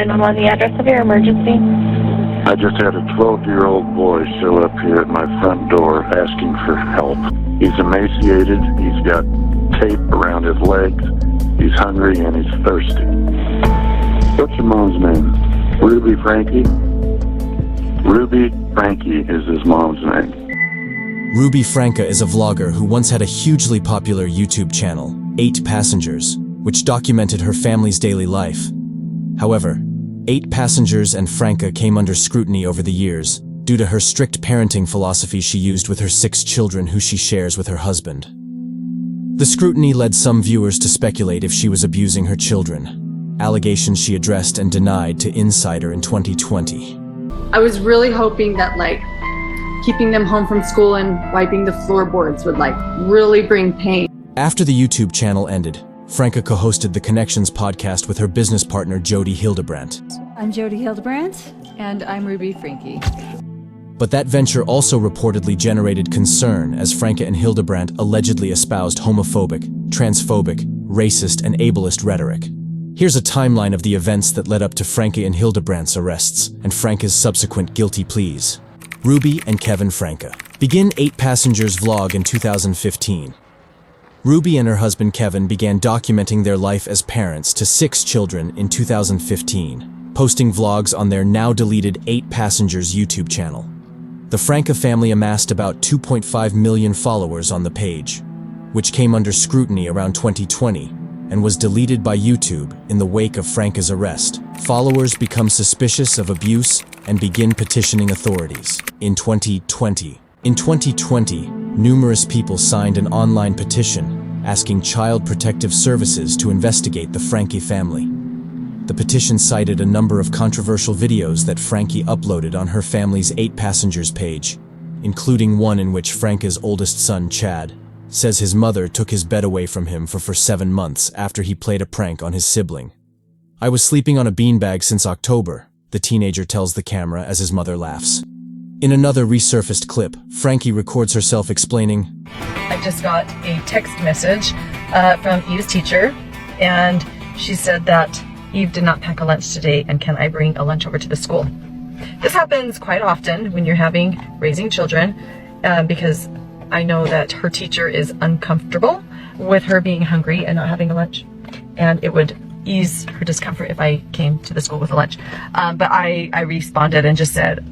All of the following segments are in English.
911, the address of your emergency. I just had a 12-year-old boy show up here at my front door asking for help. He's emaciated, he's got tape around his legs, he's hungry, and he's thirsty. What's your mom's name? Ruby Franke? Ruby Franke is his mom's name. Ruby Franke is a vlogger who once had a hugely popular YouTube channel, 8 Passengers, which documented her family's daily life. However, 8 Passengers and Franke came under scrutiny over the years due to her strict parenting philosophy she used with her 6 children who she shares with her husband. The scrutiny led some viewers to speculate if she was abusing her children, allegations she addressed and denied to Insider in 2020. I was really hoping that keeping them home from school and wiping the floorboards would really bring pain. After the YouTube channel ended, Franke co-hosted the Connections podcast with her business partner Jody Hildebrandt. I'm Jody Hildebrandt. And I'm Ruby Franke. But that venture also reportedly generated concern as Franke and Hildebrandt allegedly espoused homophobic, transphobic, racist, and ableist rhetoric. Here's a timeline of the events that led up to Franke and Hildebrandt's arrests and Franke's subsequent guilty pleas. Ruby and Kevin Franke. Begin 8 Passengers vlog in 2015. Ruby and her husband Kevin began documenting their life as parents to 6 children in 2015, posting vlogs on their now-deleted 8 Passengers YouTube channel. The Franke family amassed about 2.5 million followers on the page, which came under scrutiny around 2020 and was deleted by YouTube in the wake of Franke's arrest. Followers become suspicious of abuse and begin petitioning authorities. In 2020, numerous people signed an online petition asking Child Protective Services to investigate the Franke family. The petition cited a number of controversial videos that Franke uploaded on her family's 8 Passengers page, including one in which Franke's oldest son, Chad, says his mother took his bed away from him for 7 months after he played a prank on his sibling. "I was sleeping on a beanbag since October," the teenager tells the camera as his mother laughs. In another resurfaced clip, Franke records herself explaining, I just got a text message from Eve's teacher, and she said that Eve did not pack a lunch today, and can I bring a lunch over to the school? This happens quite often when you're raising children, because I know that her teacher is uncomfortable with her being hungry and not having a lunch, and it would ease her discomfort if I came to the school with a lunch. But I responded and just said,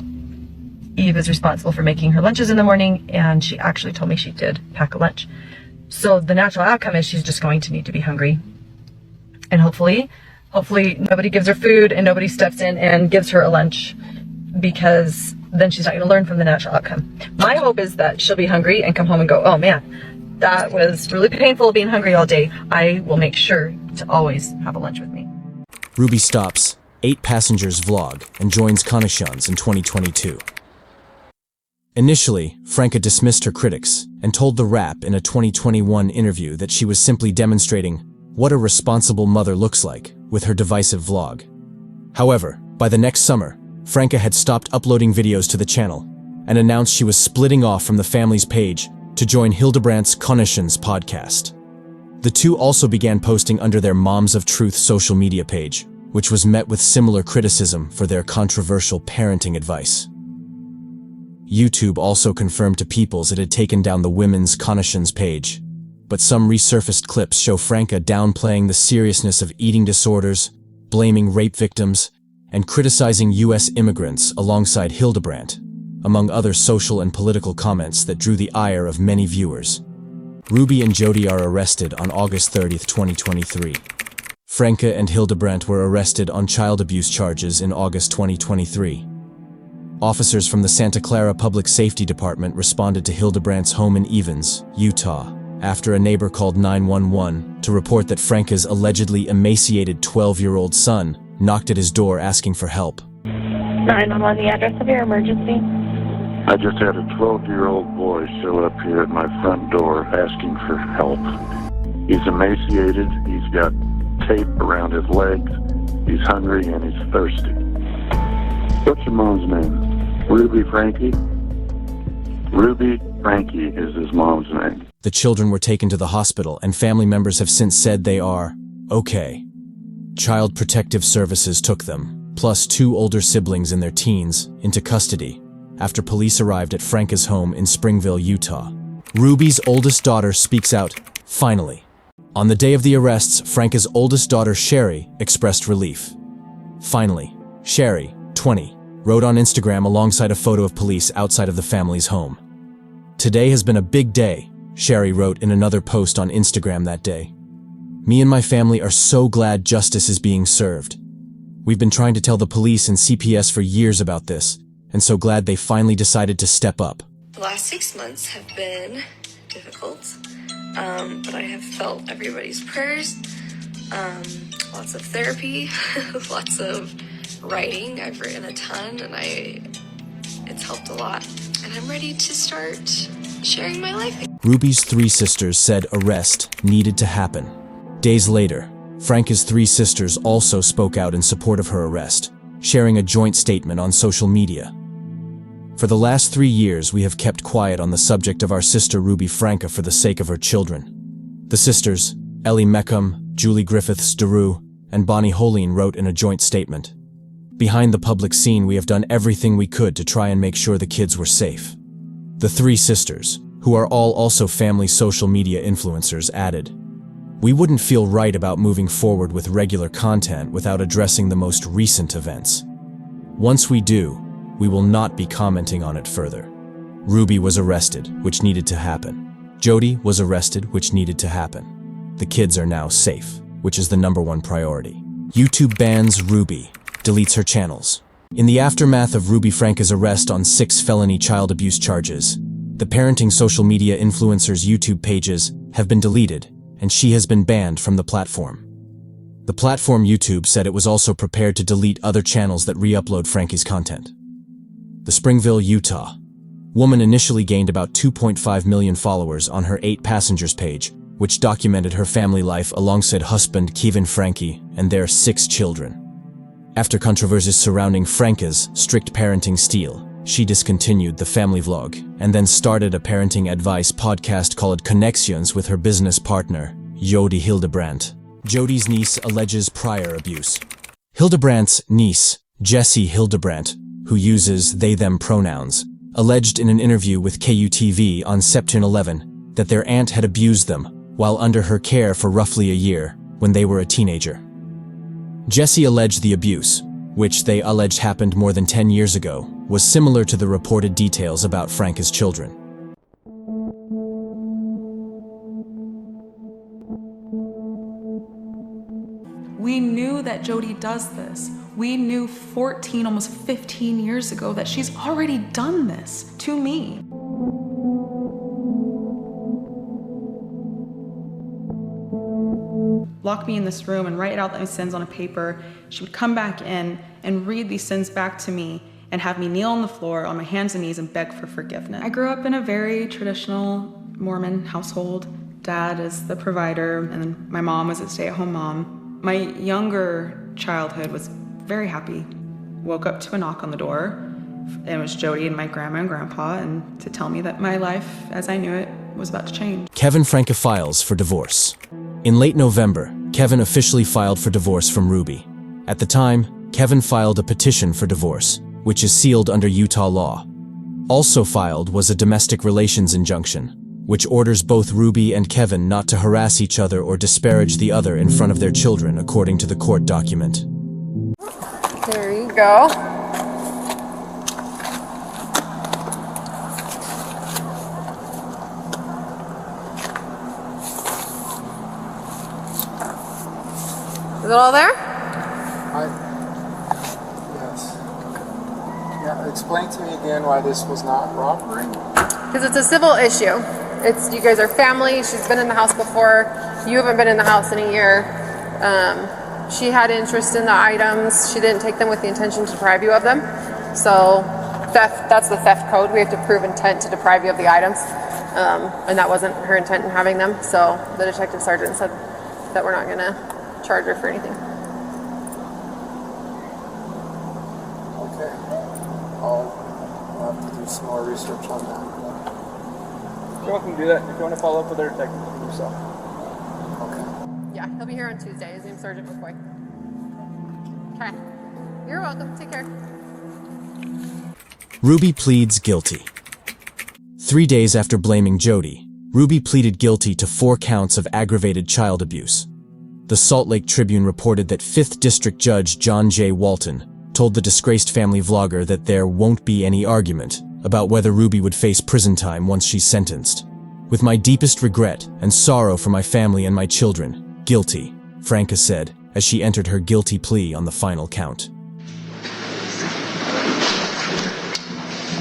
Eve is responsible for making her lunches in the morning, and she actually told me she did pack a lunch. So the natural outcome is she's just going to need to be hungry. And hopefully nobody gives her food and nobody steps in and gives her a lunch, because then she's not going to learn from the natural outcome. My hope is that she'll be hungry and come home and go, oh man, that was really painful being hungry all day. I will make sure to always have a lunch with me. Ruby stops 8 Passengers vlog and joins Connections in 2022. Initially, Franke dismissed her critics and told The Wrap in a 2021 interview that she was simply demonstrating what a responsible mother looks like with her divisive vlog. However, by the next summer, Franke had stopped uploading videos to the channel and announced she was splitting off from the family's page to join Hildebrandt's Connections podcast. The two also began posting under their Moms of Truth social media page, which was met with similar criticism for their controversial parenting advice. YouTube also confirmed to Peoples it had taken down the Women's Connections page, but some resurfaced clips show Franke downplaying the seriousness of eating disorders, blaming rape victims, and criticizing U.S. immigrants alongside Hildebrandt, among other social and political comments that drew the ire of many viewers. Ruby and Jody are arrested on August 30, 2023. Franke and Hildebrandt were arrested on child abuse charges in August 2023. Officers from the Santa Clara Public Safety Department responded to Hildebrandt's home in Evans, Utah, after a neighbor called 911 to report that Franke's allegedly emaciated 12-year-old son knocked at his door asking for help. 911, the address of your emergency. I just had a 12-year-old boy show up here at my front door asking for help. He's emaciated, he's got tape around his legs, he's hungry, and he's thirsty. What's your mom's name? Ruby Franke? Ruby Franke is his mom's name. The children were taken to the hospital, and family members have since said they are okay. Child Protective Services took them. plus 2 older siblings in their teens, into custody after police arrived at Franke's home in Springville, Utah. Ruby's oldest daughter speaks out, finally. On the day of the arrests, Franke's oldest daughter, Sherry, expressed relief. Finally, Sherry, 20, wrote on Instagram alongside a photo of police outside of the family's home. "Today has been a big day," Sherry wrote in another post on Instagram that day. "Me and my family are so glad justice is being served. We've been trying to tell the police and CPS for years about this, and so glad they finally decided to step up." The last 6 months have been difficult, but I have felt everybody's prayers, lots of therapy, lots of writing. I've written a ton, and it's helped a lot. And I'm ready to start sharing my life. Ruby's 3 sisters said arrest needed to happen. Days later, Franke's 3 sisters also spoke out in support of her arrest, sharing a joint statement on social media. "For the last 3 years, we have kept quiet on the subject of our sister Ruby Franke for the sake of her children." The sisters, Ellie Meckham, Julie Griffiths-Deroux, and Bonnie Holeen, wrote in a joint statement, "Behind the public scene, we have done everything we could to try and make sure the kids were safe." The 3 sisters, who are all also family social media influencers, added, "We wouldn't feel right about moving forward with regular content without addressing the most recent events. Once we do, we will not be commenting on it further. Ruby was arrested, which needed to happen. Jody was arrested, which needed to happen. The kids are now safe, which is the #1 priority." YouTube bans Ruby, deletes her channels. In the aftermath of Ruby Franke's arrest on 6 felony child abuse charges, the parenting social media influencer's YouTube pages have been deleted, and she has been banned from the platform. The platform YouTube said it was also prepared to delete other channels that re-upload Franke's content. The Springville, Utah woman initially gained about 2.5 million followers on her 8 Passengers page, which documented her family life alongside husband Kevin Franke and their 6 children. After controversies surrounding Franke's strict parenting style, she discontinued the family vlog and then started a parenting advice podcast called Connections with her business partner, Jody Hildebrandt. Jody's niece alleges prior abuse. Hildebrandt's niece, Jessie Hildebrandt, who uses they-them pronouns, alleged in an interview with KUTV on September 11 that their aunt had abused them while under her care for roughly a year when they were a teenager. Jessie alleged the abuse, which they alleged happened more than 10 years ago, was similar to the reported details about Franke's children. We knew that Jody does this. We knew 14, almost 15 years ago that she's already done this to me. Lock me in this room and write out my sins on a paper. She would come back in and read these sins back to me and have me kneel on the floor on my hands and knees and beg for forgiveness. I grew up in a very traditional Mormon household. Dad is the provider and my mom was a stay-at-home mom. My younger childhood was very happy. Woke up to a knock on the door. It was Jody and my grandma and grandpa, and to tell me that my life as I knew it was about to change. Kevin Franke files for divorce. In late November, Kevin officially filed for divorce from Ruby. At the time, Kevin filed a petition for divorce, which is sealed under Utah law. Also filed was a domestic relations injunction, which orders both Ruby and Kevin not to harass each other or disparage the other in front of their children, according to the court document. There you go. Is it all there? Yes. Yeah, explain to me again why this was not robbery. Because it's a civil issue. It's, you guys are family. She's been in the house before. You haven't been in the house in a year. She had interest in the items. She didn't take them with the intention to deprive you of them. So theft, that's the theft code. We have to prove intent to deprive you of the items. And that wasn't her intent in having them. So the detective sergeant said that we're not going to charge her for anything. Okay. I'll have to do some more research on that. You're welcome to do that. If you want to follow up with our detective, you can do so. Yeah, he'll be here on Tuesday. His name's Sergeant McCoy. Okay. You're welcome. Take care. Ruby pleads guilty. 3 days after blaming Jody, Ruby pleaded guilty to 4 counts of aggravated child abuse. The Salt Lake Tribune reported that 5th District Judge John J. Walton told the disgraced family vlogger that there won't be any argument about whether Ruby would face prison time once she's sentenced. With my deepest regret and sorrow for my family and my children, guilty, Franke said as she entered her guilty plea on the final count.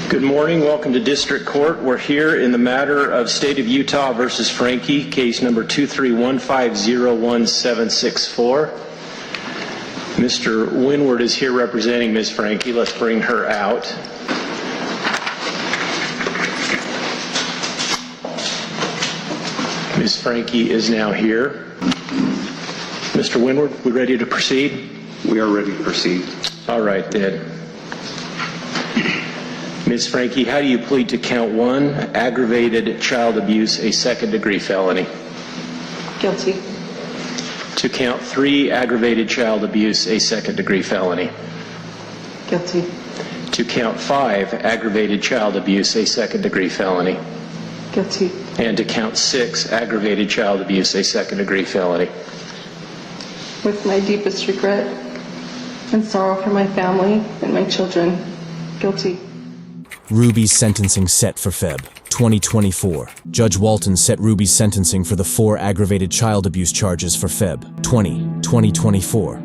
Good morning. Welcome to District Court. We're here in the matter of State of Utah versus Franke, case number 231501764. Mr. Winward is here representing Ms. Franke. Let's bring her out. Ms. Franke is now here. Mr. Winward, we ready to proceed? We are ready to proceed. All right, then. Ms. Franke, how do you plead to count 1, aggravated child abuse, a second-degree felony? Guilty. To count 3, aggravated child abuse, a second-degree felony? Guilty. To count 5, aggravated child abuse, a second-degree felony? Guilty. And to count 6, aggravated child abuse, a second-degree felony? With my deepest regret and sorrow for my family and my children, guilty. Ruby's sentencing set for Feb. 2024. Judge Walton set Ruby's sentencing for the 4 aggravated child abuse charges for Feb. 2024.